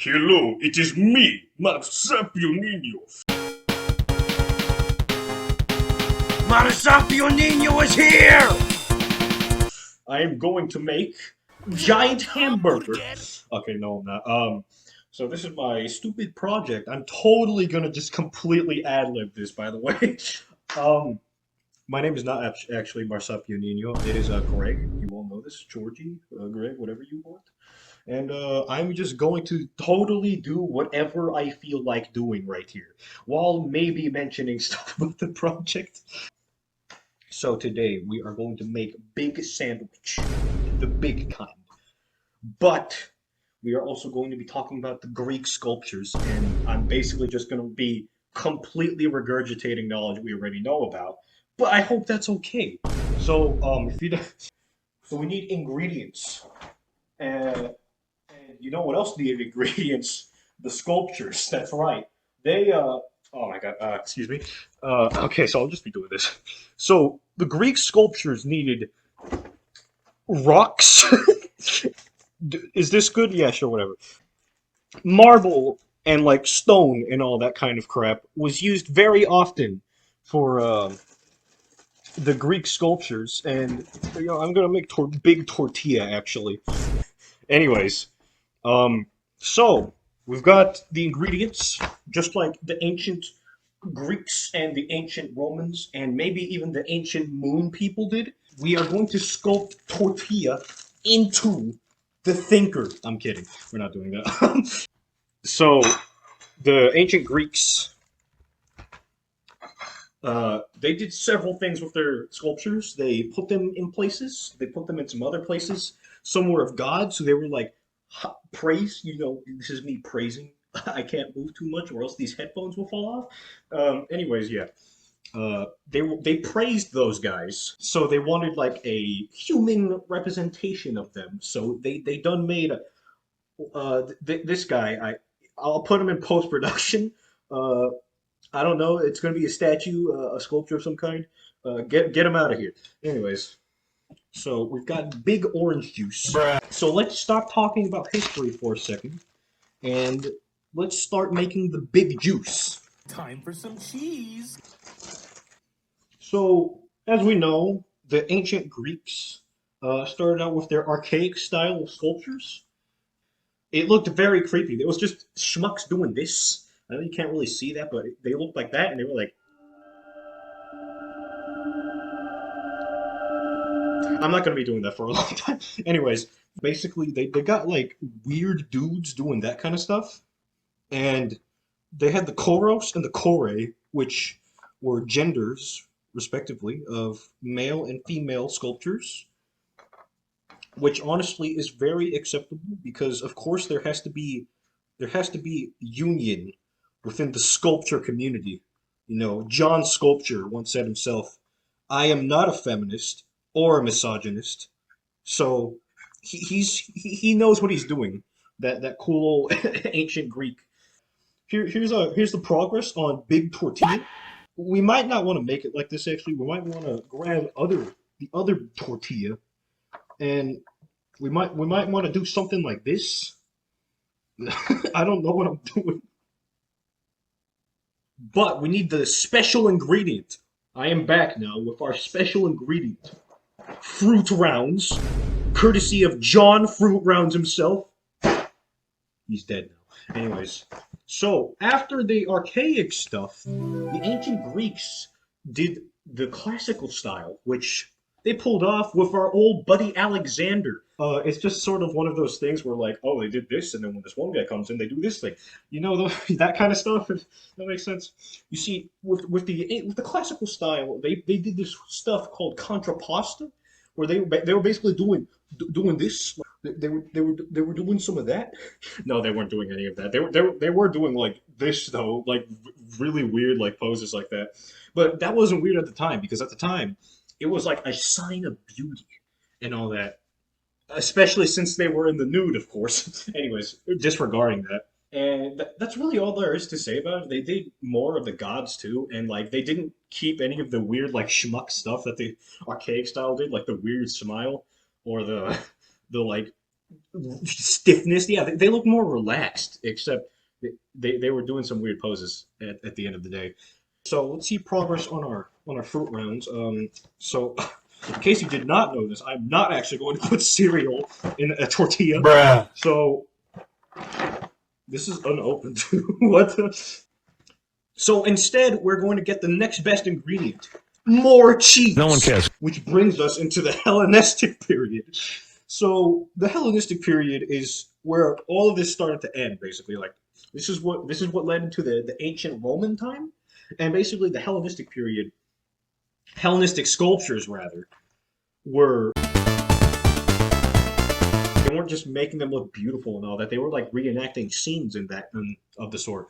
Hello, it is me, Marsupio Nino. Marsupio Nino is here! I am going to make giant hamburger. Okay, no, I'm not. So this is my stupid project. I'm totally gonna just completely ad-lib this, by the way. Um, my name is not actually Marsupio Nino. It is Greg. You all know this, Georgie, Greg, whatever you want. And I'm just going to totally do whatever I feel like doing right here, while maybe mentioning stuff about the project. So today we are going to make big sandwich, the big kind. But we are also going to be talking about the Greek sculptures, and I'm basically just going to be completely regurgitating knowledge we already know about. But I hope that's okay. So if you don't, so we need ingredients. And you know what else needed ingredients? The sculptures. That's right. They oh my god. Excuse me. Okay, so I'll just be doing this. So the Greek sculptures needed rocks. Is this good? Yeah, sure, whatever. Marble and like stone and all that kind of crap was used very often for the Greek sculptures, and I'm gonna make big tortilla actually. Anyways, so we've got the ingredients, just like the ancient Greeks and the ancient Romans, and maybe even the ancient moon people did. We are going to sculpt tortilla into the thinker. I'm kidding. We're not doing that. So the ancient Greeks, they did several things with their sculptures. They put them in places. They put them in some other places. Some were of God, so they were like praise. You know, this is me praising. I can't move too much, or else these headphones will fall off. Anyways, yeah. They praised those guys, so they wanted like a human representation of them. So they done made this guy. I'll put him in post production. Uh, I don't know. It's gonna be a statue, a sculpture of some kind. Get him out of here. Anyways, so we've got big orange juice. So let's stop talking about history for a second, and let's start making the big juice. Time for some cheese. So, as we know, the ancient Greeks started out with their archaic style of sculptures. It looked very creepy. It was just schmucks doing this. I know you can't really see that, but they looked like that, and they were like, I'm not going to be doing that for a long time. Anyways, basically, they got like weird dudes doing that kind of stuff. And they had the Koros and the Kore, which were genders, respectively, of male and female sculptures, which honestly is very acceptable because of course there has to be union within the sculpture community. You know, John Sculpture once said himself, I am not a feminist or a misogynist. So he knows what he's doing. That cool old ancient Greek. Here's the progress on big tortilla. We might not want to make it like this actually. We might want to grab the other tortilla, and we might want to do something like this. I don't know what I'm doing. But we need the special ingredient. I am back now with our special ingredient. Fruit rounds, courtesy of John Fruit Rounds himself. He's dead now. Anyways, so after the archaic stuff, the ancient Greeks did the classical style, which they pulled off with our old buddy Alexander. It's just sort of one of those things where, like, oh, they did this, and then when this one guy comes in, they do this thing. You know, that kind of stuff. If that makes sense. You see, with the classical style, they did this stuff called contrapposta, where they were basically doing this. They were doing some of that. No, they weren't doing any of that. They were doing like this though, like really weird like poses like that. But that wasn't weird at the time because at the time it was like a sign of beauty and all that. Especially since they were in the nude, of course. Anyways, disregarding that. And that's really all there is to say about it. They did more of the gods too, and like they didn't keep any of the weird like schmuck stuff that the archaic style did, like the weird smile or the like stiffness. Yeah, they look more relaxed, except they were doing some weird poses at the end of the day. So let's see progress on our fruit rounds. So in case you did not notice, I'm not actually going to put cereal in a tortilla. Bruh. So this is unopened. What? So instead, we're going to get the next best ingredient: more No one cheese, cares. which brings us into the Hellenistic period. So the Hellenistic period is where all of this started to end, basically. Like this is what led into the ancient Roman time, and basically the Hellenistic period, Hellenistic sculptures rather, were they weren't just making them look beautiful and all that. They were like reenacting scenes in that of the sort.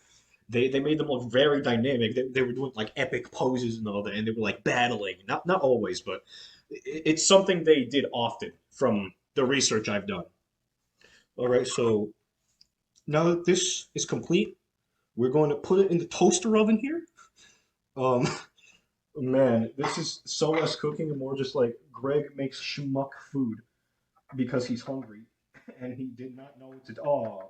They made them look very dynamic. They were doing like epic poses and all that, and they were like battling. Not always, but it's something they did often from the research I've done. All right, so now that this is complete, we're going to put it in the toaster oven here. Um, man, this is so less cooking and more just like Greg makes schmuck food because he's hungry and he did not know what to do. Oh,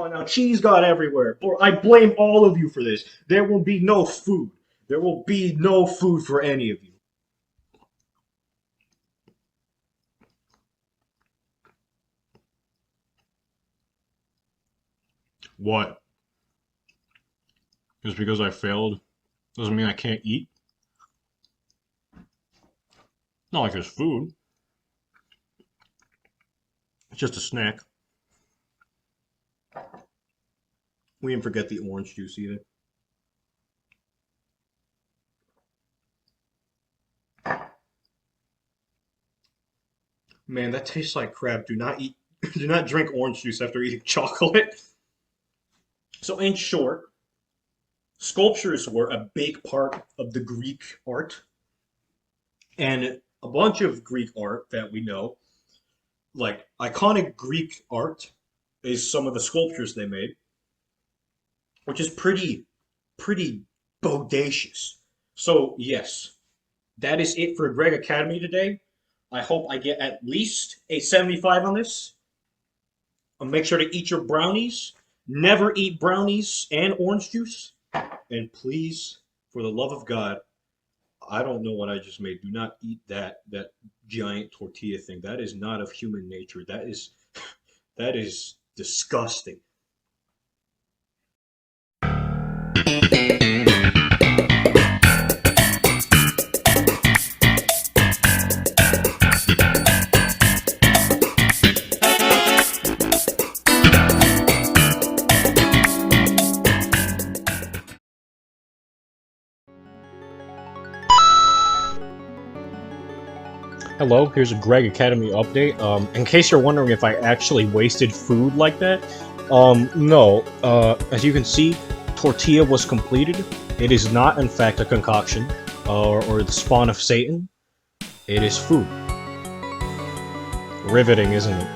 now cheese got everywhere. Or I blame all of you for this. There will be no food. There will be no food for any of you. What? Just because I failed doesn't mean I can't eat? Not like it's food. It's just a snack. We didn't forget the orange juice either. Man, that tastes like crap. Do not eat, do not drink orange juice after eating chocolate. So, in short, sculptures were a big part of the Greek art, and a bunch of Greek art that we know, like iconic Greek art, is some of the sculptures they made, which is pretty bodacious. So, yes, that is it for Greg Academy today. I hope I get at least a 75 on this. Make sure to eat your brownies. Never eat brownies and orange juice. And please, for the love of God, I don't know what I just made. Do not eat that giant tortilla thing. That is not of human nature. That is disgusting. Hello, here's a Greg Academy update. In case you're wondering if I actually wasted food like that, no. As you can see, tortilla was completed. It is not, in fact, a concoction or the spawn of Satan. It is food. Riveting, isn't it?